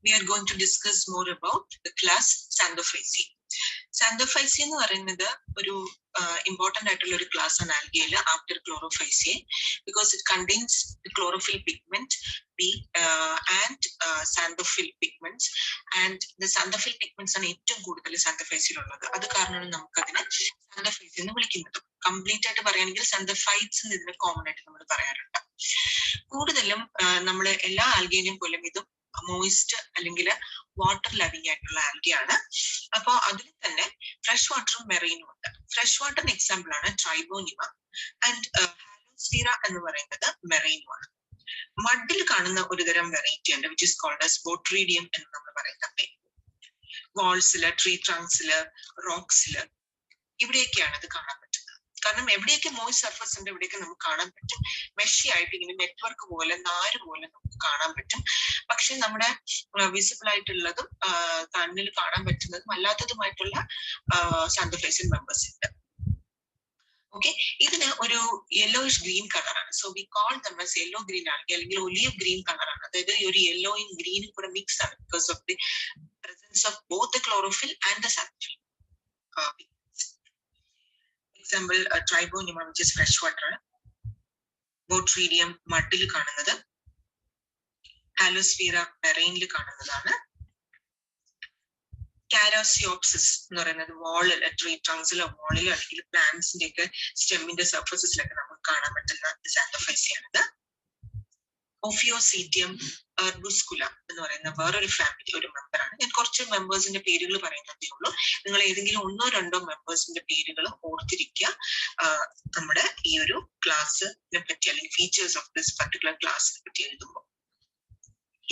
we are going to discuss more about the class Xanthophyceae. Xanthophyceae എന്ന് പറയുന്നത് ഒരു important ആയിട്ടുള്ള ഒരു ക്ലാസ് ആണ് ആൽഗയിൽ after Chlorophyceae because it contains the chlorophyll pigment and xanthophyll pigments, and the xanthophyll pigments ആണ് ഏറ്റവും കൂടുതൽ Xanthophyceae ഉള്ളത്. അത് കാരണമാണ് നമുക്ക് അതിനെ Xanthophyceae എന്ന് വിളിക്കുന്നത്. കംപ്ലീറ്റ് ആയിട്ട് പറയുകയാണെങ്കിൽ Xanthophytes എന്ന് ഇതിനെ കോമൺ ആയിട്ട് നമ്മൾ പറയാറുണ്ട്. കൂടുതലും നമ്മൾ എല്ലാ ആൽഗയിലും പോലും ഇത് മോയിസ്റ്റ് അല്ലെങ്കിൽ വാട്ടർ ലവിങ് ആയിട്ടുള്ള ആൽഗയാണ്. അപ്പോൾ അതിൽ തന്നെ ഫ്രഷ് വാട്ടറും മെറൈനും ഉണ്ട്. ഫ്രഷ് വാട്ടറിന് എക്സാമ്പിൾ ആണ് ട്രൈബോനിമ ആൻഡ് ഹാലോസ്ഫീറ എന്ന് പറയുന്നത് മെറൈനുമാണ്. മഡിൽ കാണുന്ന ഒരു തരം വെറൈറ്റി ഉണ്ട് വിച്ച് ഇസ് കോൾഡ് ആസ് ബോട്രീഡിയം എന്ന് നമ്മൾ പറയുന്നത്. വാൾസില്, ട്രീ ട്രങ്ക്സില്, റോക്സില് ഇവിടെയൊക്കെയാണ് ഇത് കാണാൻ പറ്റുന്നത്. കാരണം എവിടെയൊക്കെ മോയിസ്റ്റ് സർഫസ് ഉണ്ട് ഇവിടെയൊക്കെ നമുക്ക് കാണാൻ പറ്റും. മെഷി ആയിട്ട് ഇങ്ങനെ നെറ്റ്വർക്ക് പോലെ നാര് പോലെ നമുക്ക് കാണാൻ പറ്റും. പക്ഷെ നമ്മുടെ വിസിബിൾ ആയിട്ടുള്ളതും കണ്ണിൽ കാണാൻ പറ്റുന്നതും അല്ലാത്തതുമായിട്ടുള്ള Xanthophycean മെമ്പേഴ്സ് ഉണ്ട്. ഓക്കെ, ഇതിന് ഒരു യെല്ലോയിഷ് ഗ്രീൻ കളറാണ്. So we call them as yellow green algae അല്ലെങ്കിൽ ഒലീവ് ഗ്രീൻ കളറാണ്. അതായത് ഒരു യെല്ലോയും ഗ്രീനും കൂടെ മിക്സ് ആണ് because of the presence of both the chlorophyll and the xanthophyll. Example Tribonema which is fresh water, Botrydium മഡിൽ കാണുന്നത്, ഹാലോസ്ഫീറ മെറൈനിൽ കാണുന്നതാണ്, കാരോസിയോപ്സിസ് എന്ന് പറയുന്നത് വാളിൽ, ട്രീ ട്രങ്ക്സിലോ വാളിലോ അല്ലെങ്കിൽ പ്ലാന്റ്സിന്റെ ഒക്കെ സ്റ്റെമ്മിന്റെ സർഫസസിലൊക്കെ നമുക്ക് കാണാൻ പറ്റുന്ന Xanthophyceae ആണിത്. ഓഫിയോസീറ്റിയം എർബുസ്കുല എന്ന് പറയുന്ന വേറൊരു ഫാമിലി ഒരു മെമ്പറാണ്. ഞാൻ കുറച്ച് മെമ്പേഴ്സിന്റെ പേരുകൾ പറയുന്നതേ ഉള്ളൂ. നിങ്ങൾ ഏതെങ്കിലും ഒന്നോ രണ്ടോ മെമ്പേഴ്സിന്റെ പേരുകൾ ഓർത്തിരിക്കുക നമ്മുടെ ഈ ഒരു ക്ലാസ്സിനെ പറ്റി അല്ലെങ്കിൽ ഫീച്ചേഴ്സ് ഓഫ് ദിസ് പർട്ടിക്കുലർ ക്ലാസ്സിനെ പറ്റി എഴുതുമ്പോൾ.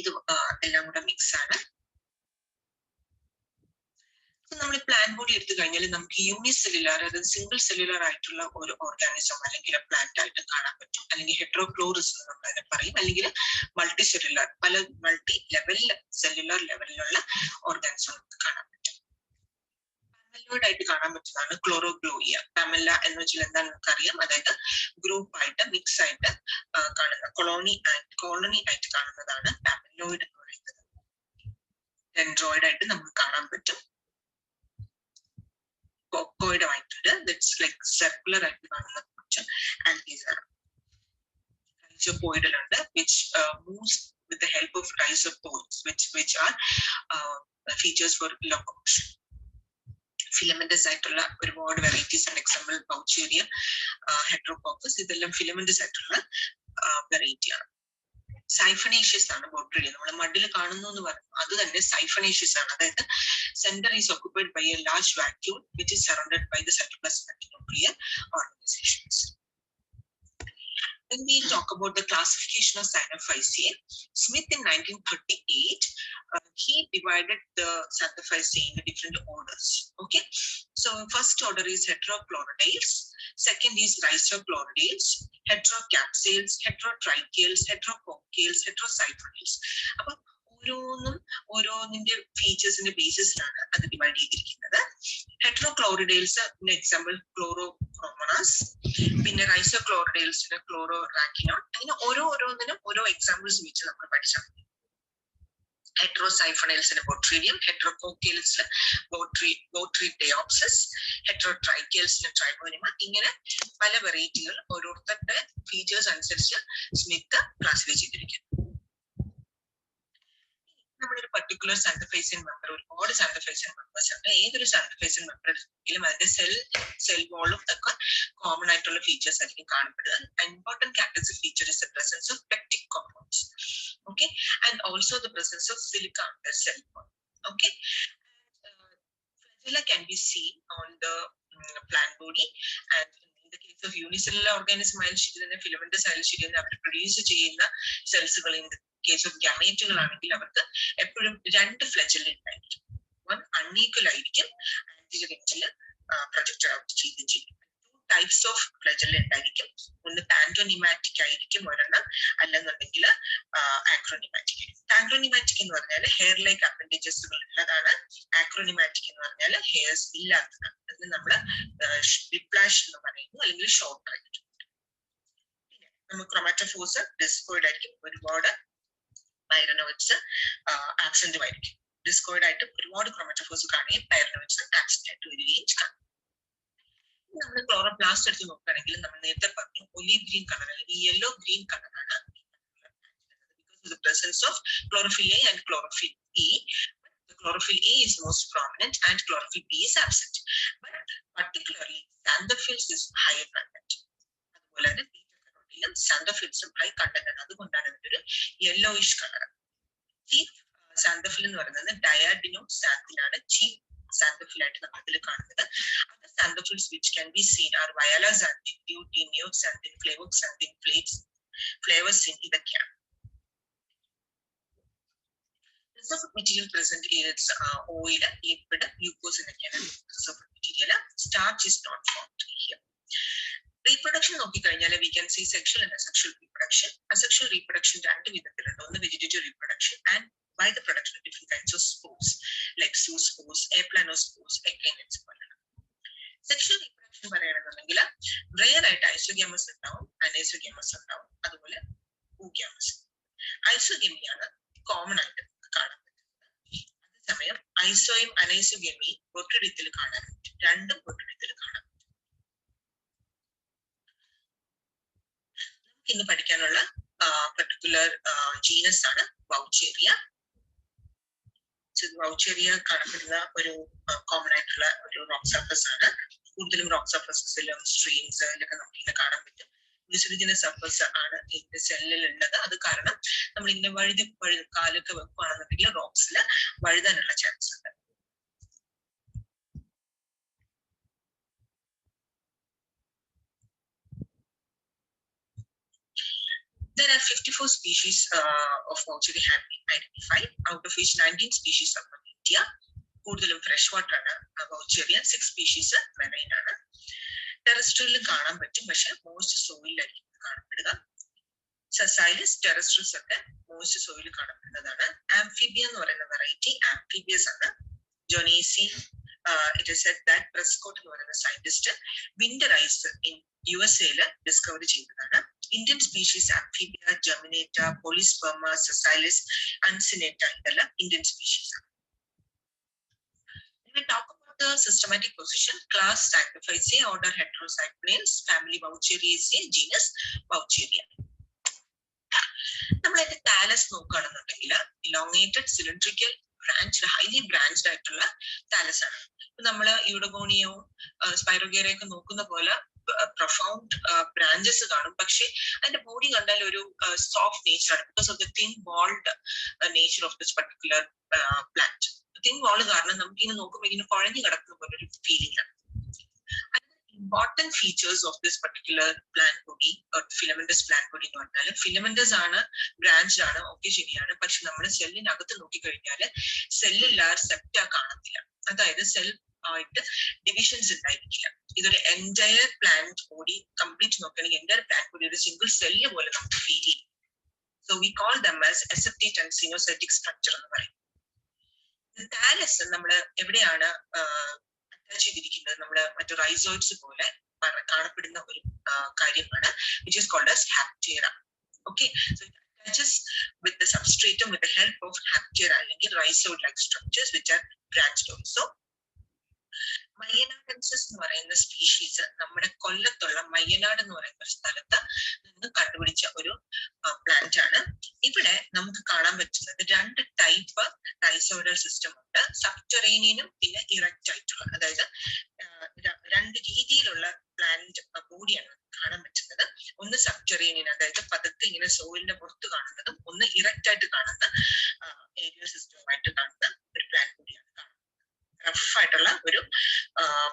ഇത് എല്ലാം കൂടെ മിക്സ് ആണ്. നമ്മൾ പ്ലാന്റ് ബോഡി എടുത്തു കഴിഞ്ഞാൽ നമുക്ക് യൂണിസെല്ലുലാർ അതായത് സിംഗിൾ സെല്ലുലാർ ആയിട്ടുള്ള ഒരു ഓർഗാനിസം അല്ലെങ്കിൽ പ്ലാന്റ് ആയിട്ട് കാണാൻ പറ്റും, അല്ലെങ്കിൽ ഹെട്രോക്ലോറസ് എന്ന് നമ്മൾ അതിനെ പറയും, അല്ലെങ്കിൽ മൾട്ടി സെല്ലുലാർ പല മൾട്ടി ലെവലിൽ സെല്ലുലാർ ലെവലിലുള്ള ഓർഗാനിസം നമുക്ക് കാണാൻ പറ്റും. പാമല്ലോയിഡ് ആയിട്ട് കാണാൻ പറ്റുന്നതാണ് ക്ലോറോഗ്ലോയിയ. പാമല്ല എന്ന് വെച്ചാൽ എന്താണെന്ന് നമുക്ക് അറിയാം, അതായത് ഗ്രൂപ്പ് ആയിട്ട് മിക്സ് ആയിട്ട് കാണുന്ന കോളനി ആയിട്ട് കാണുന്നതാണ് പാമല്ലോയിഡ് എന്ന് പറയുന്നത്. ഡെൻഡ്രോയിഡ് ആയിട്ട് നമുക്ക് കാണാൻ പറ്റും. Cocoid ആയിട്ടുണ്ട്, that's like circular ആയിട്ട് കാണുന്ന കുറച്ച് algae ആണ്. Rhizopoidal ഉണ്ട് which moves with the help of rhizopods which are features for locomotion. Filamentous ആയിട്ടുള്ള ഒരുപാട് വെറൈറ്റീസ് ആണ്. എക്സാമ്പിൾ Boucheria, Heterococcus, ഇതെല്ലാം filamentous ആയിട്ടുള്ള വെറൈറ്റി ആണ്. സൈഫണേഷ്യസ് ആണ് ബോട്രീഡിയം. നമ്മൾ മഡിൽ കാണുന്നു എന്ന് പറഞ്ഞു, അത് തന്നെ സൈഫണേഷ്യസ് ആണ്. അതായത് centre is occupied by a large vacuole which is surrounded by the cytoplasm and nuclear organizations. When we talk about the classification of Xanthophyceae, Smith in 1938 he divided the Xanthophyceae into different orders. Okay, so first order is Heterochloridiales, second is Rhizochloridales, Heterocapsales, Heterotrichiales, Heterococcyales, Heterosiphonates. അപ്പോൾ ഓരോന്നിന്റെ ഫീച്ചേഴ്സിന്റെ ബേസിസിലാണ് അത് divide ചെയ്തിരിക്കുന്നത്. ഹെട്രോക്ലോറിഡേൽസിന് example ക്ലോറോക്രോമണാസ്, പിന്നെ റൈസോക്ലോറിഡേൽസിന് ക്ലോറോറാക്കിനോൺ. അങ്ങനെ ഓരോന്നിനും ഓരോ examples വെച്ച് നമ്മൾ പഠിച്ചാൽ മതി. ഹെട്രോസൈഫണേൽസിന് ബോട്രീഡിയം, ഹെട്രോകോക്കിയൽസിന് ബോട്രീഡിയോപ്സിസ്, ഹെട്രോട്രൈക്കിയൽസിന് ട്രൈബോനിമ. ഇങ്ങനെ പല വെറൈറ്റികൾ ഓരോരുത്തരുടെ ഫീച്ചേഴ്സ് അനുസരിച്ച് സ്മിത്ത് ക്ലാസിഫൈ ചെയ്തിരിക്കുന്നു. നമ്മളൊരു പർട്ടിക്കുലർ Xanthophycean മെമ്പർ, ഒരുപാട് Xanthophycean മെമ്പേഴ്സ് ഉണ്ട്. ഏതൊരു Xanthophycean മെമ്പർ എടുത്തെങ്കിലും അതിന്റെ സെൽ വോളും ഒക്കെ കോമൺ ആയിട്ടുള്ള ഫീച്ചേഴ്സ് ആയിരിക്കും കാണപ്പെടുക. Important characteristic feature is the presence of pectic compounds, okay, and also the presence of silica on the cell wall. Okay, flagella can be seen on the plant body, and in the case of unicellular organism ആയാലും ശരി തന്നെ, filamentous ആയാലും ശരി തന്നെ, അവർ produce ചെയ്യുന്ന സെൽസുകൾ in the case of gametuകൾ ആണെങ്കിൽ അവർക്ക് എപ്പോഴും രണ്ട് ഫ്ലജല്ല ഉണ്ടായിരിക്കും. വൺ അൺഈക്വൽ ആയിരിക്കും, ആന്റിരിയർ എൻഡിൽ പ്രൊജക്റ്റഡ് ഔട്ട് ചെയ്യും. ടൈപ്സ് ഓഫ് ഫ്ലജല്ല ഉണ്ടായിരിക്കും. ഒന്ന് പാൻറ്റോനിമാറ്റിക് ആയിരിക്കും ഒരെണ്ണം, അല്ലെന്നുണ്ടെങ്കിൽ ആക്രോനിമാറ്റിക് ആയിരിക്കും. പാൻറ്റോനിമാറ്റിക് എന്ന് പറഞ്ഞാൽ ഹെയർ ലൈക്ക് അപ്പൻഡേജസുകൾ ഉള്ളതാണ്. ആക്രോനിമാറ്റിക് എന്ന് പറഞ്ഞാൽ ഹെയർസ് ഇല്ലാത്തതാണ്. അതിന് നമ്മൾ വിപ്ലാഷ് എന്ന് പറയുന്നു, അല്ലെങ്കിൽ ഷോർട്ടർ ആയിരിക്കും. പിന്നെ നമ്മൾ ക്രോമാറ്റോഫോഴ്സ് ഡിസ്കോയിഡ് ആയിരിക്കും. ഒരുപാട് പൈരനോയിഡ്സ് ആബ്സെന്റ് ആയിരിക്കും. ഡിസ്കോയിഡ് ആയിട്ട് ഒരുപാട് ക്രോമറ്റോഫോഴ്സ് കാണുകയും പൈരനോയിഡ്സ് ആബ്സെന്റ് ആയിട്ട് വരികയും കാണും. നമ്മൾ ക്ലോറോപ്ലാസ്റ്റ് എടുത്ത് നോക്കുകയാണെങ്കിൽ നമ്മൾ നേരത്തെ പറഞ്ഞു ഒലീവ് ഗ്രീൻ കളർ അല്ലെങ്കിൽ യെല്ലോ ഗ്രീൻ കളറാണ് because of the presence of chlorophyll A and chlorophyll E. The chlorophyll A is most prominent and chlorophyll B is absent. But particularly xanthophylls is higher content. അതുപോലെ തന്നെ ബീറ്റാകരോട്ടീനിലും xanthophyllsഉം high content ആണ്. അതുകൊണ്ടാണ് ഇതൊരു yellowish colour. Chief xanthophylls എന്ന് പറയുന്നത് ഡയാഡിനോക്സാന്തിൻ ആണ് chief xanthophylls ആയിട്ട് നമ്മൾ ഇതിൽ കാണുന്നത്. Other xanthophylls which can be seen are violaxanthin, lutein, neoxanthin, flavoxanthin, flavacin ഇതൊക്കെയാണ്. Reservoir material present is oil, lipid, glucose എന്നൊക്കെയാണ് reservoir material. Starch is not found here. Reproduction നോക്കിക്കഴിഞ്ഞാൽ we can see sexual and asexual reproduction. Asexual reproduction രണ്ട് വിധത്തിലുണ്ട്. ഒന്ന് vegetative reproduction and by the production of different kinds of spores like zoospores, aplanospores, echinates പോലെയാണ്. Sexual reproduction പറയുകയാണെന്നുണ്ടെങ്കിൽ rare ആയിട്ട് ഐസോഗ്യാമസ് ഉണ്ടാവും, അനൈസോഗ്യാമസ് ഉണ്ടാവും, അതുപോലെ oogamous. ഐസോഗമിയാണ് common ആയിട്ട് കാണാൻ പറ്റുന്നത്. അതേസമയം ഐസോയും അനൈസോഗമിയും ബൊട്രിഡിത്തിൽ കാണാൻ പറ്റും. രണ്ടും ബൊട്രിഡിത്തിൽ കാണാൻ പറ്റും. നമുക്ക് ഇന്ന് പഠിക്കാനുള്ള പർട്ടിക്കുലർ ജീനസ് ആണ് വൗച്ചേറിയ. വൗച്ചേറിയ കാണപ്പെടുന്ന ഒരു കോമൺ ആയിട്ടുള്ള ഒരു റോക്ക് സർഫസ് ആണ്. കൂടുതലും റോക്ക് സർഫസസിലും സ്ട്രീംസിലൊക്കെ നമുക്ക് ഇത് കാണാൻ പറ്റും. മ്യൂസിജിനസ് സർഫസ് ആണ് ഇതിന്റെ സെല്ലിൽ ഉള്ളത്. അത് കാരണം നമ്മൾ ഇങ്ങനെ കാലൊക്കെ വെക്കുകയാണെന്നുണ്ടെങ്കിൽ റോക്സിൽ വഴുതാനുള്ള ചാൻസ് ഉണ്ട്. There are 54 species of voucheria have been identified, out of which 19 species are from India. കൂടുതലും ഫ്രഷ് വാട്ടർ ആണ് വൗച്ചേറിയ. 6 സ്പീഷീസ് മെറൈൻ ആണ്. ടെറസ്ട്രിയലിലും കാണാൻ പറ്റും, പക്ഷെ മോസ്റ്റ് സോയിലായിരിക്കും കാണപ്പെടുക. സസൈലിസ്, ടെറസ്ട്രിയൽസ് ഒക്കെ മോസ്റ്റ് സോയിൽ കാണപ്പെടുന്നതാണ്. ആംഫിബിയ എന്ന് പറയുന്ന വെറൈറ്റി ആംഫിബിയസ് ആണ്. Jonesii it is said that Prescott എന്ന് പറയുന്ന scientist winter ice in USA discover ചെയ്തതാണ്. Indian species amphibia, germinata, polysperma, sessilis, uncinata ഇതെല്ലാം ഇന്ത്യൻ സ്പീഷീസ് ആണ്. We talk about the systematic position, class Xanthophyceae, order Heterocyclines, family Vaucheriaceae, genus Vaucheria. നമ്മൾ അതിന്റെ Thales നോക്കുകയാണെന്നുണ്ടെങ്കിൽ elongated cylindrical branch highly branched ആയിട്ടുള്ള Thales ആണ്. നമ്മൾ യൂഡോഗോണിയോ സ്പൈറോഗേറിയ ഒക്കെ നോക്കുന്ന പോലെ പ്രൊഫൗണ്ട് ബ്രാഞ്ചസ് കാണും, പക്ഷെ അതിന്റെ ബോഡി കണ്ടാൽ ഒരു സോഫ്റ്റ് നേച്ചർ ആണ്. Because of the thin walled nature of this particular plant. Thin wall കാരണം നമുക്ക് ഇങ്ങനെ നോക്കുമ്പോൾ ഇങ്ങനെ കുഴഞ്ഞു കിടക്കുന്ന പോലെ ഒരു ഫീലിംഗ് ആണ്. Important features of this particular plant body, filamentous plant body എന്ന് പറഞ്ഞാൽ ഫിലമെന്റസ് ആണ്, ബ്രാഞ്ച് ആണ്, ഒക്കെ ശരിയാണ്. പക്ഷെ നമ്മൾ സെല്ലിനകത്ത് നോക്കിക്കഴിഞ്ഞാൽ സെല്ലുലാർ സെപ്റ്റ കാണത്തില്ല. അതായത് സെൽ ആയിട്ട് ഡിവിഷൻസ് ഉണ്ടായിരിക്കില്ല. ഇതൊരു എൻറ്റയർ പ്ലാന്റ് ബോഡി കംപ്ലീറ്റ് നോക്കുകയാണെങ്കിൽ എൻറ്റയർ പ്ലാന്റ് ബോഡി ഒരു സിംഗിൾ സെല്ല് പോലെ നമുക്ക് ഫീൽ ചെയ്യും. So we call them as aseptate and coenocytic structure എന്ന് പറയും. താലസ് നമ്മൾ എവിടെയാണ് അറ്റാച്ച് ചെയ്തിരിക്കുന്നത്? നമ്മുടെ മറ്റു റൈസോയിഡ്സ് പോലെ കാണപ്പെടുന്ന ഒരു കാര്യമാണ്, which is called as haptera. Okay, so it attaches with the substratum with the help of haptera അല്ലെങ്കിൽ rhizoid like structures which are branched also. മയ്യനാഡൻസിസ് എന്ന് പറയുന്ന സ്പീഷീസ് നമ്മുടെ കൊല്ലത്തുള്ള മയ്യനാട് എന്ന് പറയുന്ന ഒരു സ്ഥലത്ത് നിന്ന് കണ്ടുപിടിച്ച ഒരു പ്ലാന്റ് ആണ്. ഇവിടെ നമുക്ക് കാണാൻ പറ്റുന്നത് രണ്ട് ടൈപ്പ് റൈസോയിഡൽ സിസ്റ്റം ഉണ്ട്. സബ്റ്ററേനിയനും പിന്നെ ഇറക്റ്റ് ആയിട്ടുള്ള, അതായത് രണ്ട് രീതിയിലുള്ള പ്ലാന്റ് ബോഡിയാണ് കാണാൻ പറ്റുന്നത്. ഒന്ന് സബ്റ്ററേനിയൻ, അതായത് പതുക്കെ ഇങ്ങനെ സോയിലിന്റെ പുറത്ത് കാണുന്നതും, ഒന്ന് ഇറക്റ്റ് ആയിട്ട് കാണുന്ന ഏരിയൽ സിസ്റ്റവുമായിട്ട് കാണുന്ന ഒരു പ്ലാന്റ് ബോഡിയാണ് കാണുന്നത്. റഫ് ആയിട്ടുള്ള ഒരു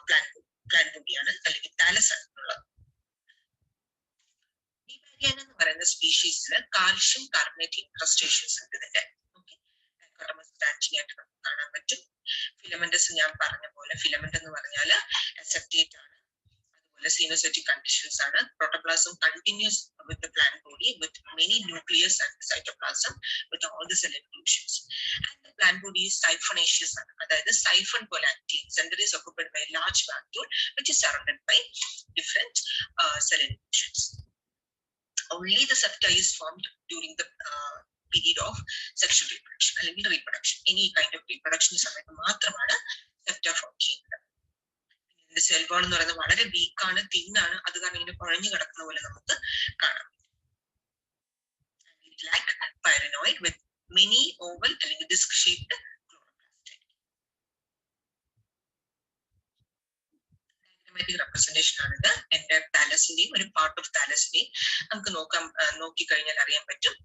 പ്ലാന്റ് ബോഡിയാണ് അല്ലെങ്കിൽ താലസ് ആയിട്ടുള്ളത്. ബീബാരിയാന എന്ന് പറയുന്ന സ്പീഷീസിൽ കാൽഷ്യം കാർബണേറ്റ് ഇൻക്രസ്റ്റേഷൻസ് ഉണ്ട്. ഇതിന്റെ ബ്രാഞ്ചിങ് ആയിട്ട് നമുക്ക് കാണാൻ പറ്റും. ഫിലമെന്റസ് ഞാൻ പറഞ്ഞ പോലെ, ഫിലമെന്റ് എന്ന് പറഞ്ഞാൽ അസെപ്റ്റേറ്റ് ആണ്, അതുപോലെ സിനോസൈറ്റിക് കണ്ടീഷൻസ് ആണ്. Protoplasm continuous with the plant body with many nucleus and cytoplasm with all the cell inclusions. And the plant body is siphonaceous, അതായത് siphon പോലെ act ചെയ്യും. Center is occupied by a large vacuole which is surrounded by different cell inclusions. Only the septa is formed during the period of sexual reproduction അല്ലെങ്കിൽ reproduction, any kind of reproduction സമയത്ത് മാത്രമാണ് സെപ്റ്റ form ചെയ്യുന്നത്. Cell wall എന്ന് പറയുന്നത് വളരെ വീക്കാണ്, തിന്നാണ്, അത് കാരണം ഇങ്ങനെ കുഴഞ്ഞു കിടക്കുന്ന പോലെ നമുക്ക് കാണാം. Like pyrenoid with many oval അല്ലെങ്കിൽ disc shaped chloroplast. Diagrammatic representation ആണിത്. എൻ്റെ താലസിന്റെയും ഒരു പാർട്ട് ഓഫ് താലസിന്റെയും നമുക്ക് നോക്കിക്കഴിഞ്ഞാൽ അറിയാൻ പറ്റും.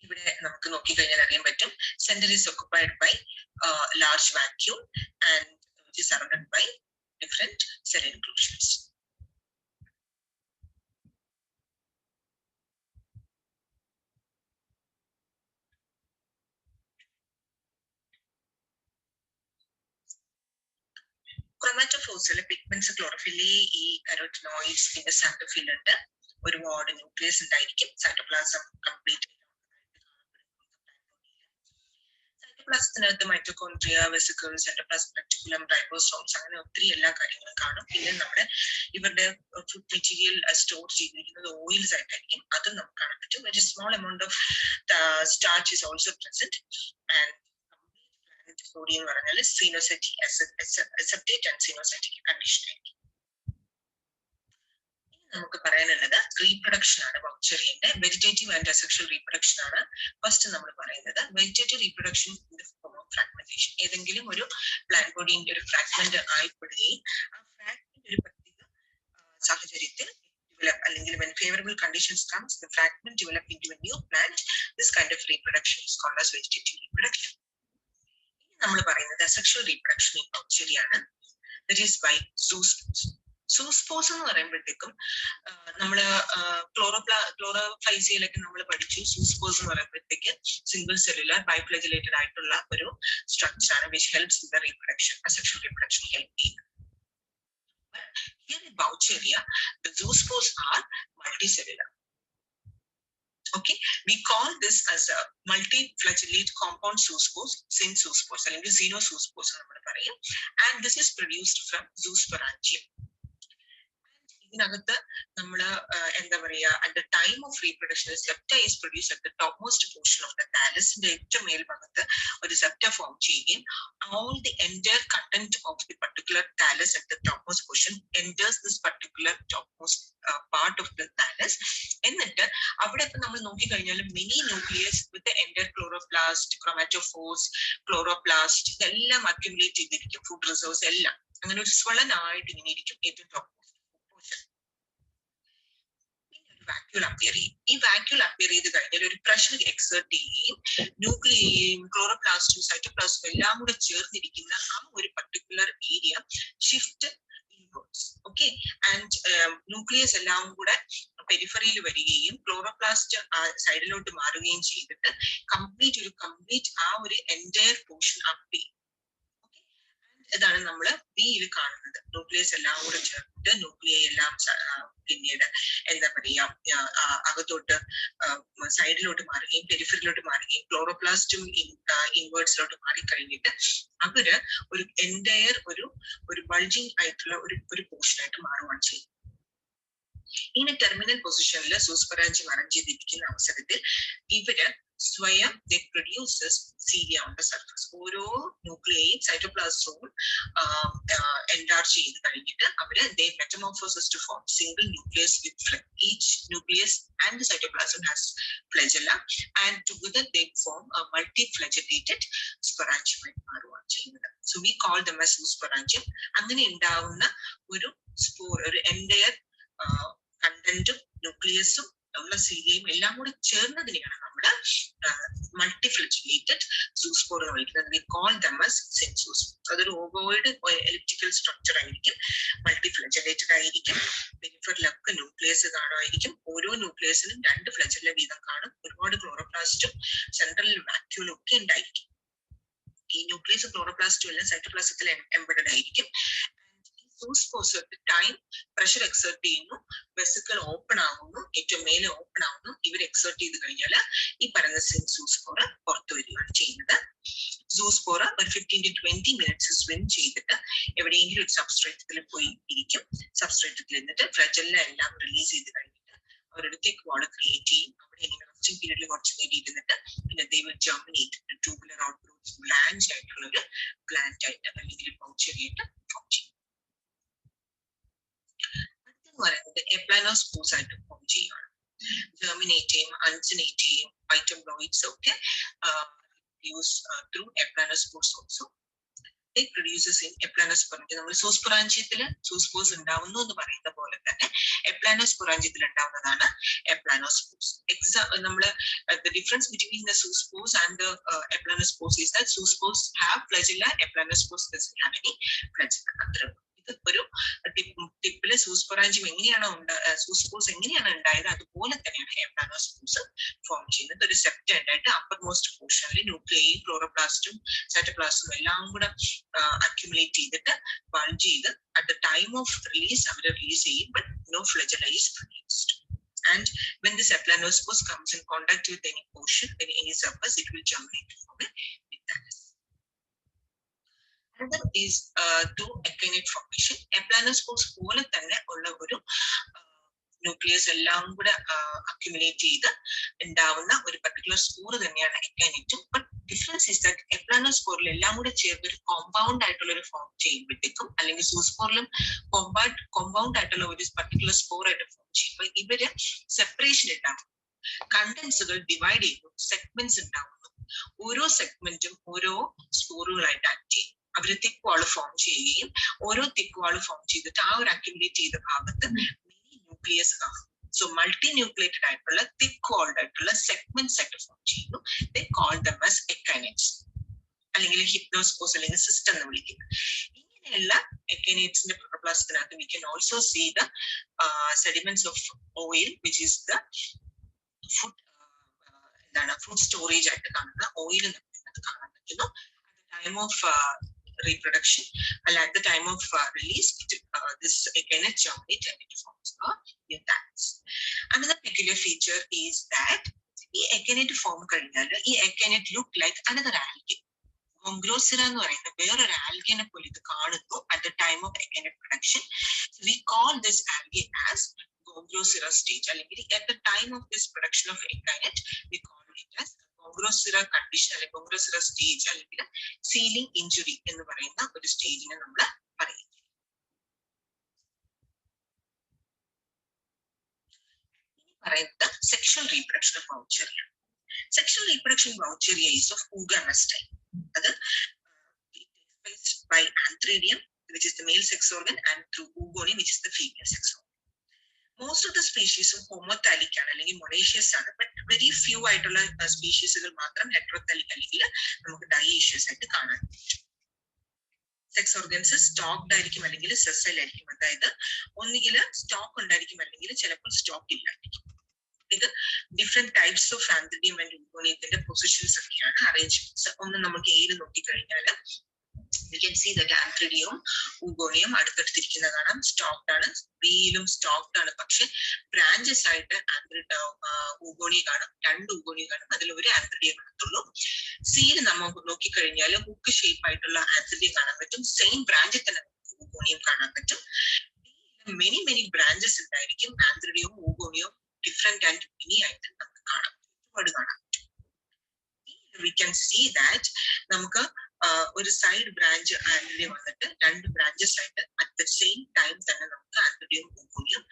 ഇവിടെ നമുക്ക് നോക്കിക്കഴിഞ്ഞാൽ അറിയാൻ പറ്റും. Center is occupied by large vacuole and which is surrounded by different cell enclosures. Chromatophores pigments chlorophyll ഈ carotenoids പിന്നെ xanthophyll ഉണ്ട്. ഒരുപാട് ന്യൂക്ലിയസ് ഉണ്ടായിരിക്കും. സൈറ്റോപ്ലാസം കംപ്ലീറ്റ് സൈറ്റോപ്ലാസത്തിനകത്ത് mitochondria, vesicles, endoplasmic reticulum, ribosomes അങ്ങനെ ഒത്തിരി എല്ലാ കാര്യങ്ങളും കാണും. പിന്നെ നമ്മുടെ ഇവരുടെ ഫുഡ് മെറ്റീരിയൽ സ്റ്റോർ ചെയ്തിരിക്കുന്നത് ഓയിൽസ് ആയിട്ടായിരിക്കും, അതും നമുക്ക് കാണാൻ പറ്റും. Very small amount of starch is also present and body എന്ന് പറഞ്ഞാൽ coenocytic aseptate and coenocytic condition ആയിരിക്കും. നമുക്ക് പറയാനുള്ളത് റീപ്രൊഡക്ഷൻ ആണ്. ബൗച്ചറിന്റെ വെജിറ്റേറ്റീവ് ആൻഡ് അസെക്ഷൽ റീപ്രൊഡക്ഷൻ ആണ് ഫസ്റ്റ് നമ്മൾ പറയുന്നത്. Vegetative reproduction in the form of fragmentation, ഏതെങ്കിലും ഒരു പ്ലാന്റ് ബോഡിന്റെ ഒരു ഫ്രാഗ്മെന്റ് ആയിപ്പെടുകയും ആ ഫ്രാഗ്മെന്റ് ഒരു പ്രത്യേക സാഹചര്യത്തിൽ develop അല്ലെങ്കിൽ when favorable conditions comes the fragment develop into a new plant. This kind of reproduction is called as vegetative reproduction. നമ്മൾ പറയുന്നത് അസെക്ഷൽ റീപ്രൊഡക്ഷൻ ഇൻ ബൗച്ചറി ആണ്. That is by zoospores. സൂസ്പോസ് എന്ന് പറയുമ്പോഴത്തേക്കും നമ്മള് ക്ലോറോഫൈസിയിലൊക്കെ നമ്മൾ പഠിച്ചു. സൂസ്പോസ് എന്ന് പറയുമ്പോഴത്തേക്ക് സിംഗിൾ സെല്ലുലർ ബൈഫ്ലജലേറ്റഡ് ആയിട്ടുള്ള ഒരു സ്ട്രക്ചർ ആണ് which helps in the reproduction, asexual reproduction help ചെയ്യുന്നത്. But here in Boucheria, the zoospores are multicellular. Okay, we call this as a multiflagellate compound zoospores, synzoospores അല്ലെങ്കിൽ xenozoospores നമ്മൾ പറയും. And this is produced from zoosporangium. ഇതിനകത്ത് നമ്മൾ എന്താ പറയാ, at the time of reproduction septa is produced at the topmost portion of the thallus. ന്റെ ഏറ്റവും മേൽഭാഗത്ത് ഒരു septa ഫോം ചെയ്യുകയും all the entire content of the particular thallus at the topmost portion enters this particular topmost part of the thallus. എന്നിട്ട് അവിടെ ഇപ്പൊ നമ്മൾ നോക്കിക്കഴിഞ്ഞാൽ many nucleus with the entire chloroplast, chromatophores, chloroplast ഇതെല്ലാം accumulate ചെയ്തിരിക്കും. Food resource എല്ലാം അങ്ങനെ ഒരു സ്വളനായിട്ട് ഇങ്ങനെ ഇരിക്കും ഏറ്റവും ടോപ്പ്. വാക്യൂൾ അപ്പിയർ ചെയ്യും. ഈ വാക്യൂൾ അപ്പിയർ ചെയ്ത് കഴിഞ്ഞാൽ ഒരു പ്രഷർ എക്സേർട്ട് ചെയ്യുകയും ന്യൂക്ലിയയും ക്ലോറോപ്ലാസ്റ്റും സൈറ്റോപ്ലാസ്റ്റും എല്ലാം കൂടെ ചേർന്നിരിക്കുന്ന ആ ഒരു particular area shift inwards. Okay, and nucleus എല്ലാം കൂടെ പെരിഫറിയിൽ വരികയും ക്ലോറോപ്ലാസ്റ്റ് സൈഡിലോട്ട് മാറുകയും ചെയ്തിട്ട് കംപ്ലീറ്റ് ആ ഒരു എൻറ്റയർ പോർഷൻ അപ്പ് ചെയ്യും. ഇതാണ് നമ്മൾ ബിയിൽ കാണുന്നത്. ന്യൂക്ലിയസ് എല്ലാം കൂടെ ചേർത്തിട്ട് ന്യൂക്ലിയ എല്ലാം പിന്നീട് എന്താ പറയാ അകത്തോട്ട് സൈഡിലോട്ട് മാറുകയും പെരിഫറിലോട്ട് മാറുകയും ക്ലോറോപ്ലാസ്റ്റും ഇൻവേർട്സിലോട്ട് മാറിക്കഴിഞ്ഞിട്ട് അവര് ഒരു എൻറ്റയർ ഒരു ബൾജിങ് ആയിട്ടുള്ള ഒരു പോർഷനായിട്ട് മാറുകയാണ് ചെയ്യുന്നത്. ഇങ്ങനെ ടെർമിനൽ പൊസിഷനിൽ സൂസ്പെറാഞ്ചിയം അറേഞ്ച് ചെയ്തിരിക്കുന്ന അവസരത്തിൽ ഇവര് സ്വയം produces cilia on the surface. ഓരോ ന്യൂക്ലിയയും സൈറ്റോപ്ലാസവും എൻലാർജ് ചെയ്ത് കഴിഞ്ഞിട്ട് അവര് metamorphosis to form single nucleus with each nucleus and cytoplasm has flagella and together they form multi flagellated സ്പൊറാഞ്ചിയമായി മാറുകയാണ് ചെയ്യുന്നത്. So we call them as zoosporangium. അങ്ങനെ ഉണ്ടാവുന്ന ഒരു സ്പോർ, ഒരു എൻറ്റയർ കണ്ടന്റും ന്യൂക്ലിയസും ഉള്ള സീരിയയും എല്ലാം കൂടെ ചേർന്നതിനെയാണ് നമ്മള് മൾട്ടിഫ്ലെജലേറ്റഡ് സൂസ്പോർ എന്ന് വിളിക്കുന്നത്. We call them as synzoospore. അതൊരു ഓവോയിഡ് എലിപ്റ്റിക്കൽ സ്ട്രക്ചർ ആയിരിക്കും, മൾട്ടിഫ്ലെജലേറ്റഡ് ആയിരിക്കും. പെരിഫറിലൊക്കെ ന്യൂക്ലിയസ് കാണുമായിരിക്കും. ഓരോ ന്യൂക്ലിയസിനും 2 ഫ്ലെജല്ല വീതം കാണും. ഒരുപാട് ക്ലോറോപ്ലാസ്റ്റും സെൻട്രൽ വാക്യൂളും ഒക്കെ ഉണ്ടായിരിക്കും. ഈ ന്യൂക്ലിയസ് ക്ലോറോപ്ലാസ്റ്റും എല്ലാം സൈറ്റോപ്ലാസത്തിൽ എംബഡഡ് ആയിരിക്കും. സൂസ്പോസ് ടൈം പ്രഷർ എക്സേർട്ട് ചെയ്യുന്നു, വെസിക്കിൾ ഓപ്പൺ ആവുന്നു, ഏറ്റവും മേലെ ഓപ്പൺ ആവുന്നു. ഇവർ എക്സേർട്ട് ചെയ്ത് കഴിഞ്ഞാൽ ഈ പറയുന്ന സൂസ്പോർ പുറത്തു വരികയാണ് ചെയ്യുന്നത്. സൂസ്പോർ ഒരു 15 to 20 മിനിറ്റ്സ് സ്വിം ചെയ്തിട്ട് എവിടെയെങ്കിലും ഒരു സബ്സ്ട്രേറ്റത്തിൽ പോയി ഇരിക്കും. സബ്സ്ട്രേറ്റത്തിൽ ഇരുന്നിട്ട് ഫ്ലജെല്ല എല്ലാം റിലീസ് ചെയ്ത് കഴിഞ്ഞിട്ട് അവരുടെ തിക്ക് വാൾ ക്രിയേറ്റ് ചെയ്യും. അവിടെ ഇങ്ങനെ റെസ്റ്റിംഗ് പീരീഡിൽ കുറച്ച് നേരം ഇരുന്നിട്ട് പിന്നെ they will germinate tubular outgrowths branch ആയിട്ടുള്ള ഒരു പ്ലാന്റ് ആയിട്ട് അല്ലെങ്കിൽ പൗച്ചറിയായിട്ട് ഫോം ചെയ്യും. അടുത്തെന്ന് പറയുന്നത് എപ്ലാനോസ്പോർസ് ആയിട്ട് ഫോം ചെയ്യുകയാണ്. ജെർമിനേറ്റ് ചെയ്യും, അൺജിനേറ്റ് ചെയ്യും, ഫൈറ്റോബ്ലോയിഡ്സ് ഒക്കെ use through eplanospores also. They produces in eplanosporangium. നമ്മൾ സൂസ്പൊറാഞ്ചിയത്തിൽ സൂസ്പോസ് ഉണ്ടാവുന്നു എന്ന് പറയുന്ന പോലെ തന്നെ എപ്ലാനോസ്പൊറാഞ്ചിയത്തിൽ ഉണ്ടാവുന്നതാണ് എപ്ലാനോസ്പോർസ്. The difference between the zoospores and the eplanospores is that zoospores have flagella, eplanospores doesn't have any flagella. ഒരു ടിപ്പില് സൂസ്പൊറാഞ്ചിയം എങ്ങനെയാണോ സൂസ്പോസ് എങ്ങനെയാണ് ഉണ്ടായത് അതുപോലെ തന്നെയാണ് എപ്ലാനോസ്പോർസ് ഫോം ചെയ്യുന്നത്. ഒരു സെപ്റ്റന്റ് ആയിട്ട് അപ്പർ മോസ്റ്റ് പോർഷനിൽ ന്യൂക്ലിയയും ക്ലോറോപ്ലാസ്റ്റും സൈറ്റോപ്ലാസ്റ്റും എല്ലാം കൂടെ അക്യുമുലേറ്റ് ചെയ്തിട്ട് ബൾജ് ചെയ്ത് at the time of release അവർ റിലീസ് ചെയ്യും. But no flagella is produced. And when this eplanospores comes in contact with any portion, any surface, it will germinate to form a methanus. Another is through echinate formation. Eplanospores പോലെ തന്നെ ഉള്ള ഒരു nucleus എല്ലാം കൂടെ accumulate ചെയ്ത് ഉണ്ടാവുന്ന ഒരു particular spore തന്നെയാണ് എക്കൈനറ്റും. ബട്ട് ഡിഫറൻസ് ഈസ് ദാറ്റ് എപ്ലാനോസ്പോറിൽ എല്ലാം കൂടെ ചേർത്ത് ഒരു കോമ്പൗണ്ട് ആയിട്ടുള്ള ഒരു ഫോം ചെയ്യുമ്പോഴത്തേക്കും, അല്ലെങ്കിൽ സൂസ്പോറിലും കോമ്പൗണ്ട് ആയിട്ടുള്ള ഒരു പർട്ടിക്കുലർ സ്പോർ ആയിട്ട് ഫോം ചെയ്യുമ്പോൾ ഇവര് സെപ്പറേഷൻ ഉണ്ടാവും. കണ്ടൻസുകൾ ഡിവൈഡ് ചെയ്യുന്നു, സെഗ്മെന്റ്സ് ഉണ്ടാവുന്നു. ഓരോ സെഗ്മെന്റും ഓരോ സ്പോറുകളായിട്ട് ആക്ട് ചെയ്യും. അവർ തിക്ക് വാൾ ഫോം ചെയ്യുകയും ഓരോ തിക്ക് വാൾ ഫോം ചെയ്തിട്ട് ആ ഒരു അക്യുമുലേറ്റ് ചെയ്ത ഭാഗത്ത് മിനി ന്യൂക്ലിയസ് കാണും. സോ മൾട്ടി ന്യൂക്ലിയേറ്റഡ് ആയിട്ടുള്ള തിക്ക് വാൾഡ് ആയിട്ടുള്ള സെഗ്മെന്റ്സ് ആയിട്ട് ഫോം ചെയ്യുന്നു. They call them as akinetes അല്ലെങ്കിൽ ഹിപ്നോസ്പോസ് അല്ലെങ്കിൽ സിസ്റ്റം എന്ന് വിളിക്കുന്നത്. ഇങ്ങനെയുള്ള എക്കൈനേറ്റ്സിന്റെ പ്രോട്ടോപ്ലാസത്തിനകത്ത് we can also see the sediments of oil which is the food storage ആയിട്ട് കാണുന്ന ഓയിൽ നമുക്ക് കാണാൻ പറ്റുന്നു. At the time of reproduction, at the time of release, this ekinete germinate and it forms a methanus. Another peculiar feature is that ഈ ekinete form കഴിഞ്ഞാൽ ഈ ekinete look like another algae. Gongrosira എന്ന് പറയുന്ന വേറൊരു ആൽഗിനെ പോലെ ഇത് കാണുന്നു at the time of ekinete production. So we call this algae as Gongrosira stage. അല്ലെങ്കിൽ at the time of this production of ekinete, we call it as Gongrosira condition അല്ലെങ്കിൽ Gongrosira stage അല്ലെങ്കിൽ sealing injury എന്ന് പറയുന്ന ഒരു സ്റ്റേജിനെ നമ്മൾ പറയും. ഇനി പറയുന്നത് sexual reproduction of Vaucheria. Sexual reproduction Vaucheria is of oogamous. അത് by Antheridium, which is the male sex organ, and through Oogonium, which is the female sex organ. Most of the species homothallic ആണ് അല്ലെങ്കിൽ monoecious ആണ്. But very few ആയിട്ടുള്ള സ്പീഷീസുകൾ മാത്രം ഹെറ്ററോഥാലിക് അല്ലെങ്കിൽ നമുക്ക് ഡൈഏഷ്യസ് ആയിട്ട് കാണാൻ പറ്റും. സെക്സ് ഓർഗൻസ് സ്റ്റോക്ഡ് ആയിരിക്കും അല്ലെങ്കിൽ സെസൈൽ ആയിരിക്കും. അതായത് ഒന്നുകിൽ സ്റ്റോക്ക് ഉണ്ടായിരിക്കും അല്ലെങ്കിൽ ചിലപ്പോൾ സ്റ്റോക്ക് ഇല്ലായിരിക്കും. ഇത് different types of antheridium and ഊഗോണിയത്തിന്റെ പൊസിഷൻസ് ഒക്കെയാണ് അറേഞ്ച്മെന്റ്സ്. ഒന്ന് നമുക്ക് എയിൽ നോക്കിക്കഴിഞ്ഞാൽ you can see that Antheridium, Oogonium അടുത്തടുത്തിരിക്കുന്ന കാണാം. സ്റ്റോക്ഡ് ആണ്. ബിയിലും സ്റ്റോക്ഡ് ആണ്. പക്ഷെ ബ്രാഞ്ചസ് ആയിട്ട് ഊഗോണിയ കാണാം. 2 ഊഗോണിയ കാണാം. അതിൽ ഒരു ആന്ത്രിഡിയം കാണത്തുള്ളൂ. സിയിൽ നമ്മൾ നോക്കിക്കഴിഞ്ഞാൽ ഹുക്ക് ഷേപ്പ് ആയിട്ടുള്ള ആന്ത്രിഡിയം കാണാൻ പറ്റും. സെയിം ബ്രാഞ്ചിൽ തന്നെ ഊഗോണിയം കാണാൻ പറ്റും. മെനി ബ്രാഞ്ചസ് ഉണ്ടായിരിക്കും. ആന്ത്രിഡിയവും ഊഗോണിയവും ഡിഫറെന്റ് ആൻഡ് മിനി ആയിട്ട് നമുക്ക് കാണാം. ഒരുപാട് കാണാൻ പറ്റും. We can see that നമുക്ക് ഒരു സൈഡ് ബ്രാഞ്ച് ആന്ത്രിഡിയം വന്നിട്ട് 2 ബ്രാഞ്ചസ് ആയിട്ട് അറ്റ് ദ സെയിം ടൈം തന്നെ നമുക്ക് ആന്ത്രിഡിയം ഊഗോണിയം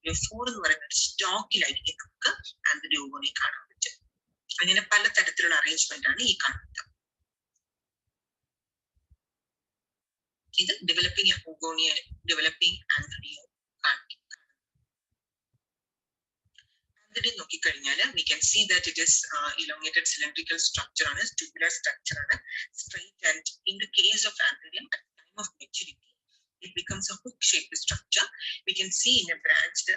4 എന്ന് പറയുന്ന സ്റ്റോക്കിലായിരിക്കും നമുക്ക് ആന്ത്രിഡിയം ഊഗോണിയം കാണാൻ പറ്റും. അങ്ങനെ പല തരത്തിലുള്ള അറേഞ്ച്മെന്റ് ആണ് ഈ കാണുന്നത്. ഇത് ഡെവലപ്പിംഗ് ഊഗോണിയ, ഡെവലപ്പിംഗ് ആന്ത്രിഡിയം കാണിക്കും. നോക്കിക്കഴിഞ്ഞാൽ we can see that it is elongated cylindrical structure ആണ്, tubular structure ആണ്, straight, and in the case of Antheridium at the time of maturity it becomes a hook shaped structure. We can see in a branched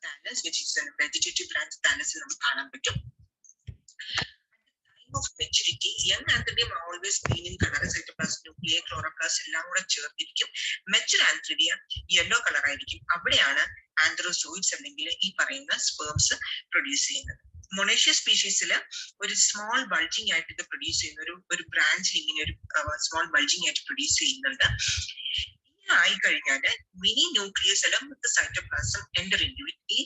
thallus, which is a vegetative branch thallus നമുക്ക് കാണാൻ പറ്റും. At the time of maturity, young Antheridium are always green in color. Cytoplasm, nuclei, chloroplast എല്ലാം കൂടെ ചേർത്തിരിക്കും. Mature Antheridium yellow colour ആയിരിക്കും. അവിടെയാണ് antherozoids അല്ലെങ്കിൽ ഈ പറയുന്ന സ്പേംസ് പ്രൊഡ്യൂസ് ചെയ്യുന്നത്. മൊണേഷ്യ സ്പീഷീസില് ഒരു സ്മോൾ ബൾജിങ് ആയിട്ട് ഇത് പ്രൊഡ്യൂസ് ചെയ്യുന്ന ഒരു ബ്രാഞ്ചിൽ ഇങ്ങനെ ഒരു സ്മോൾ ബൾജിങ് ആയിട്ട് പ്രൊഡ്യൂസ് ചെയ്യുന്നുണ്ട്. ഇങ്ങനെ ആയിക്കഴിഞ്ഞാല് മിനി ന്യൂക്ലിയസ് എല്ലാം with cytoplasm enter in to it. ഈ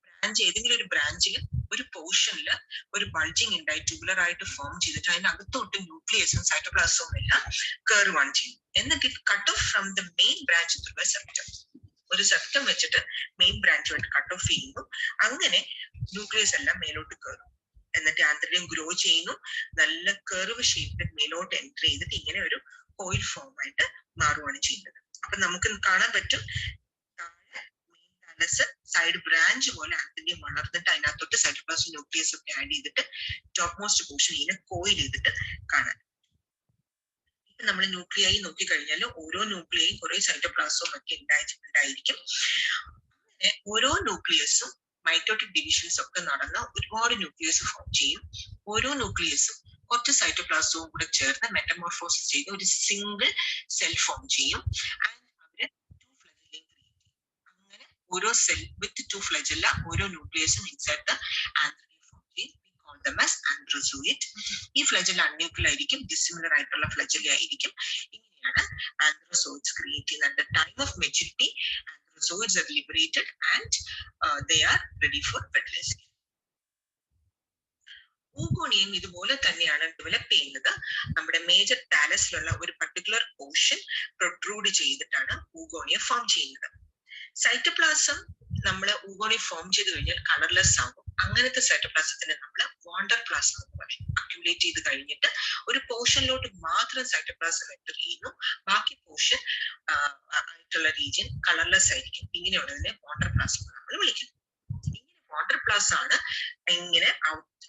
ബ്രാഞ്ച് ഏതെങ്കിലും ഒരു ബ്രാഞ്ചിൽ ഒരു പോർഷനിൽ ഒരു ബൾജിങ് ഉണ്ടായി ട്യൂബുലർ ആയിട്ട് ഫോം ചെയ്തിട്ട് അതിനകത്തോട്ട് ന്യൂക്ലിയസും സൈറ്റോപ്ലാസവും എല്ലാം കയറുവാണ് ചെയ്യും. എന്നിട്ട് cut off from the main branch through A septum. ഒരു സെപ്റ്റം വെച്ചിട്ട് മെയിൻ ബ്രാഞ്ചുമായിട്ട് കട്ട് ഓഫ് ചെയ്യുന്നു. അങ്ങനെ ന്യൂക്ലിയസ് എല്ലാം മേലോട്ട് കയറും. എന്നിട്ട് ആന്ത്രിഡിയം ഗ്രോ ചെയ്യുന്നു. നല്ല കർവ് ഷേപ്പിൽ മേലോട്ട് എൻറ്റർ ചെയ്തിട്ട് ഇങ്ങനെ ഒരു കോയിൽ ഫോം ആയിട്ട് മാറുകയാണ് ചെയ്യുന്നത്. അപ്പൊ നമുക്ക് കാണാൻ പറ്റും മെയിൻ താലസ് സൈഡ് ബ്രാഞ്ച് പോലെ ആന്ത്രിഡിയം വളർന്നിട്ട് അതിനകത്തോട്ട് സൈറ്റോപ്ലാസം ന്യൂക്ലിയസ് ഒക്കെ ആഡ് ചെയ്തിട്ട് ടോപ്പ് മോസ്റ്റ് പോർഷൻ ഇങ്ങനെ കോയിൽ ചെയ്തിട്ട് കാണാൻ. നമ്മൾ ന്യൂക്ലിയായി നോക്കിക്കഴിഞ്ഞാൽ ഓരോ ന്യൂക്ലിയായി കുറെ സൈറ്റോപ്ലാസവും ഒക്കെ ഉണ്ടായിരിക്കും. ഓരോ ന്യൂക്ലിയസും മൈറ്റോട്ടിക് ഡിവിഷൻസ് ഒക്കെ നടന്ന ഒരുപാട് ന്യൂക്ലിയസ് ഫോം ചെയ്യും. ഓരോ ന്യൂക്ലിയസും കുറച്ച് സൈറ്റോപ്ലാസവും കൂടെ ചേർന്ന് മെറ്റമോർഫോസിസ് ചെയ്ത് ഒരു സിംഗിൾ സെൽ ഫോം ചെയ്യും. അവര് 2 ഫ്ലജെല്ല ക്രിയേറ്റ് ചെയ്യും. അങ്ങനെ ഓരോ സെൽ വിത്ത് 2 ഫ്ലജെല്ല ഓരോ ന്യൂക്ലിയസും ഇൻസൈഡ് ദ ആന്ത്രിഡിയം ഫോം ചെയ്യും. them as androzoid. ഈ ഫ്ലജെല്ല അൺന്യൂക്ലിയർ ആയിരിക്കും, ഡിസിമിലർ ആയിട്ടുള്ള ഫ്ലജെല്ല ആയിരിക്കും. ഇങ്ങനെയാണ് ആന്ത്രോസോയിഡ്സ് ക്രിയേറ്റ് ചെയ്യുന്നത്. At the time of maturity, androzoids are liberated and they are ready for fertilization. ഊഗോണിയം ഇതുപോലെ തന്നെയാണ് ഡെവലപ്പ് ചെയ്യുന്നത്. നമ്മുടെ മേജർ താലസിലുള്ള ഒരു പർട്ടിക്കുലർ പോർഷൻ പ്രൊട്രൂഡ് ചെയ്തിട്ടാണ് ഊഗോണിയം ഫോം ചെയ്യുന്നത്. സൈറ്റോപ്ലാസം നമ്മൾ ഊഗോണിയം ഫോം ചെയ്ത് കഴിഞ്ഞാൽ കളർലെസ് ആകും. അങ്ങനത്തെ സൈറ്റോപ്ലാസത്തിന് നമ്മൾ വാണ്ടർ പ്ലാസം എന്ന് പറയും. അക്യുമുലേറ്റ് ചെയ്ത് കഴിഞ്ഞിട്ട് ഒരു പോർഷനിലോട്ട് മാത്രം സൈറ്റോപ്ലാസം എൻ്റർ ചെയ്യുന്നു. ബാക്കി പോർഷൻ ആയിട്ടുള്ള റീജിയൻ കളർലെസ് ആയിരിക്കും. ഇങ്ങനെയുള്ളതിനെ വാണ്ടർ പ്ലാസം നമ്മൾ വിളിക്കുന്നു. ഇങ്ങനെ വാണ്ടർ പ്ലാസ് ആണ് ഇങ്ങനെ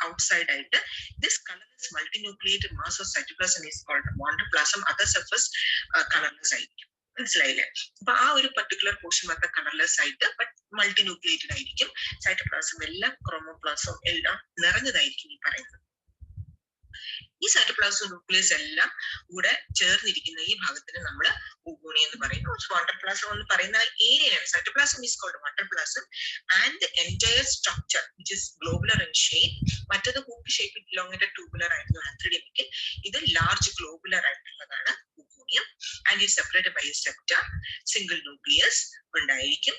outside ആയിട്ട് this colorless multinucleated mass of cytoplasm is called wanderplasm. Other surface colorless ആയിരിക്കും. മനസ്സിലായില്ലേ? അപ്പൊ ആ ഒരു പർട്ടിക്കുലർ പോർഷൻ മാത്രം കളർലെസ് ആയിട്ട് ബട്ട് മൾട്ടിന്യൂക്ലിയേറ്റഡ് ആയിരിക്കും. സൈറ്റോപ്ലാസം എല്ലാം ക്രോമോപ്ലാസം എല്ലാം നിറഞ്ഞതായിരിക്കും ഈ പറയുന്നത്. ഈ സൈറ്റോപ്ലാസം ന്യൂക്ലിയസ് എല്ലാം കൂടെ ചേർന്നിരിക്കുന്ന ഈ ഭാഗത്തിന് നമ്മൾ ഊഗോണിയം എന്ന് പറയുന്നു. വാണ്ടർപ്ലാസം എന്ന് പറയുന്ന ഏരിയയാണ്. Cytoplasm is called wanderplasm and the entire structure which is globular in shape. മറ്റത് ഹൂക്ക് ഷേപ്പിൽ ഇലോങ്ങേറ്റഡ് ട്യൂബുലർ ആയിരുന്നു ആന്ത്രിഡിയമിക്ക്. ഇത് ലാർജ് ഗ്ലോബുലർ ആയിട്ടുള്ളതാണ് oogonium. And it separated by a septum. Single nucleus ഉണ്ടായിരിക്കും.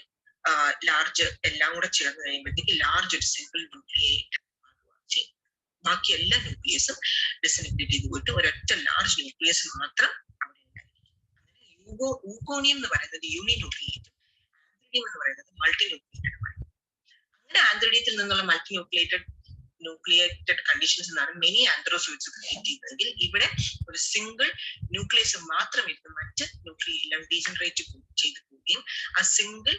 ലാർജ് എല്ലാം കൂടെ ചേർന്ന് കഴിയുമ്പോഴത്തേക്ക് ലാർജ് ഒരു സിംഗിൾ ന്യൂക്ലിയേറ്റ് ചെയ്യും. ബാക്കി എല്ലാ ന്യൂക്ലിയസും ഡിസിനിഗ്രേറ്റ് ചെയ്ത് പോയിട്ട് ഒരൊറ്റ ലാർജ് ന്യൂക്ലിയസ് മാത്രം അവിടെ ഉണ്ടായിരിക്കും. അങ്ങനെ ഊഗോണിയം എന്ന് പറയുന്നത് യൂണിന്യൂക്ലിയേറ്റഡ്, ആന്ത്രിഡിയം എന്ന് പറയുന്നത് മൾട്ടിന്യൂക്ലിയേറ്റഡ് ആണ്. അങ്ങനെ ആന്ത്രിഡിയത്തിൽ നിന്നുള്ള ന്യൂക്ലിയേറ്റഡ് കണ്ടീഷൻസ് എന്നാണ് മെനി ആന്ത്രോസോയിഡ്സ് ക്രിയേറ്റ് ചെയ്യുന്നതെങ്കിൽ ഇവിടെ ഒരു സിംഗിൾ ന്യൂക്ലിയസ് മാത്രം ഇരുന്ന് മറ്റ് ന്യൂക്ലിയെല്ലാം ഡീജനറേറ്റ് ചെയ്ത് പോവുകയും ആ സിംഗിൾ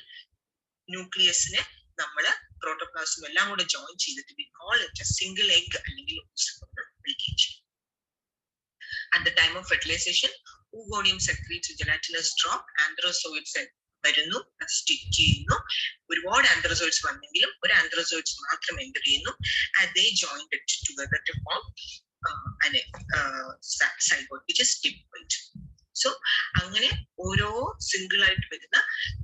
ന്യൂക്ലിയസിനെ നമ്മൾ പ്രോട്ടോപ്ലാസം എല്ലാം കൂടെ ജോയിൻ ചെയ്തിട്ട് we call it a single egg അല്ലെങ്കിൽ വിളിക്കുകയും ചെയ്യും. At the time of fertilization, oogonium secretes a gelatinous drop. Androzoids വരുന്നു, അത് സ്റ്റിക്ക് ചെയ്യുന്നു. ഒരുപാട് ആന്ത്രോസോയിഡ്സ് വന്നെങ്കിലും ഒരു ആന്ത്രോസോയിഡ്സ് മാത്രം എൻ്റർ ചെയ്യുന്നു. and they joined it together to form an zygote which is diploid. So അങ്ങനെ ഓരോ സിംഗിൾ ആയിട്ട് വരുന്ന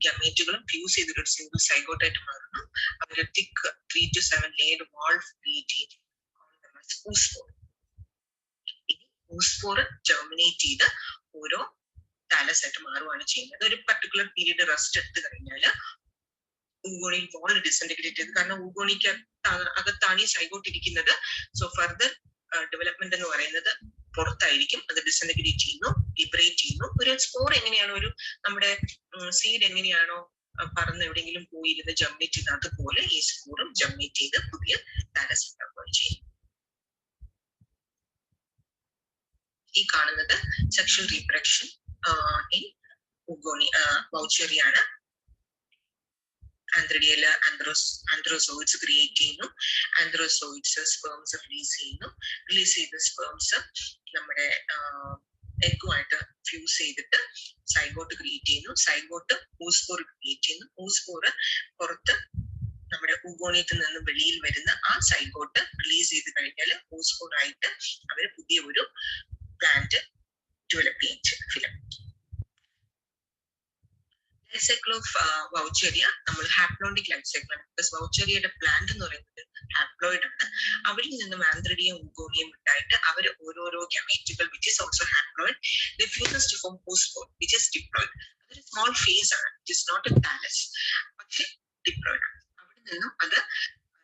ഗമേറ്റുകളും ഫ്യൂസ് ചെയ്തിട്ട് ഒരു സിംഗിൾ സൈഗോട്ട് ആയിട്ട് മാറുന്നു. അവർ തിക്ക് 3 to 7 ലെയർഡ് വാൾ ക്രിയേറ്റ് ചെയ്ത് ഊസ്പോർ. ഇനി ഊസ്പോർ ജെർമിനേറ്റ് ചെയ്ത് ഓരോ താലസ് ആയിട്ട് മാറുകയാണ് ചെയ്യുന്നത്. ഒരു പർട്ടിക്കുലർ പീരീഡ് റെസ്റ്റ് എടുത്തു കഴിഞ്ഞാൽ ഊഗോണിയിൽ വാൾ ഡിസൻറ്റിഗ്രേറ്റ് ചെയ്ത്, കാരണം ഊഗോണിക്ക് അകത്താണ് ഈ സൈഗോട്ട് ഇരിക്കുന്നത്. സോ ഫർദർ ഡെവലപ്മെന്റ് എന്ന് പറയുന്നത് പുറത്തായിരിക്കും. അത് ഡിസൻറ്റിഗ്രേറ്റ് ചെയ്യുന്നു, ലിബറേറ്റ് ചെയ്യുന്നു. ഒരു സ്പോർ എങ്ങനെയാണോ, ഒരു നമ്മുടെ സീഡ് എങ്ങനെയാണോ പറന്ന് എവിടെയെങ്കിലും പോയിരുന്ന് ജെർമിനേറ്റ് ചെയ്യുന്നത്, അതുപോലെ ഈ സ്പോറും ജെർമിനേറ്റ് ചെയ്ത് പുതിയ താലസ് ഉണ്ടാവുകയും ചെയ്യും. ഈ കാണുന്നത് sexual reproduction in വൗച്ചറിയാണ്. ആന്ത്രിഡിയയില് antherozoids create ചെയ്യുന്നു. ആന്ത്രോസോയിഡ്സ് സ്പേംസ് റിലീസ് ചെയ്യുന്നു. റിലീസ് ചെയ്ത സ്പേംസ് നമ്മുടെ എഗ്ഗുമായിട്ട് ഫ്യൂസ് ചെയ്തിട്ട് സൈഗോട്ട് ക്രിയേറ്റ് ചെയ്യുന്നു. സൈഗോട്ട് ഊസ്പോർ ക്രിയേറ്റ് ചെയ്യുന്നു. ഊസ്പോർ പുറത്ത് നമ്മുടെ ഊഗോണിയത്തിൽ നിന്ന് വെളിയിൽ വരുന്ന ആ സൈഗോട്ട് റിലീസ് ചെയ്ത് കഴിഞ്ഞാൽ ഊസ്പോർ ആയിട്ട് അവർ പുതിയ ഒരു പ്ലാന്റ് ഡെവലപ്പ് ചെയ്യും. ഫിലമെന്റ് ലൈഫ് സൈക്കിൾ ഓഫ് വൗച്ചേരിയ നമ്മൾ ഹാപ്ലോയിഡിക് ലൈഫ് സൈക്കിൾ ആണ്. ബിക്കോസ് വൗച്ചേരിയയുടെ പ്ലാന്റ് എന്ന് പറയുന്നത് ഹാപ്ലോയിഡ് ആണ്. അവരിൽ നിന്നും ആന്ത്രിഡിയം ഊഗോണിയം ഉണ്ടായിട്ട് അവർ ഓരോരോ ഗമേറ്റുകൾ which is also haploid refuses to form hosted which is diploid. അതൊരു സ്മോൾ ഫേസ് ആണ്, it is not a thallus, പക്ഷെ ഡിപ്ലോയിഡ് ആണ്. അവിടെ നിന്നും അത്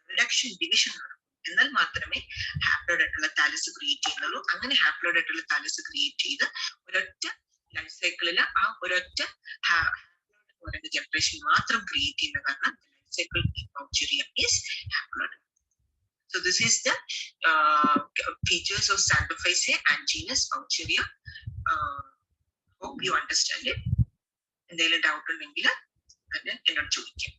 റിഡക്ഷൻ ഡിവിഷൻ ആണ്, എന്നാൽ മാത്രമേ ഹാപ്ലോയിഡ് ആയിട്ടുള്ള താലസ് ക്രിയേറ്റ് ചെയ്യുന്നുള്ളൂ. അങ്ങനെ ഹാപ്ലോയിഡ് ആയിട്ടുള്ള താലസ് ക്രിയേറ്റ് ചെയ്ത് ഒരൊറ്റ ലൈഫ് സൈക്കിളിൽ ആ ഒരൊറ്റ ജനറേഷൻ മാത്രം ക്രിയേറ്റ് ചെയ്യുന്ന കാരണം life cycle Vaucheria is haploid. So this is the features of Xanthophyceae and genus Vaucheria. Hope you understand it. എന്തെങ്കിലും ഡൗട്ട് ഉണ്ടെങ്കിൽ എന്നോട് ചോദിക്കാം.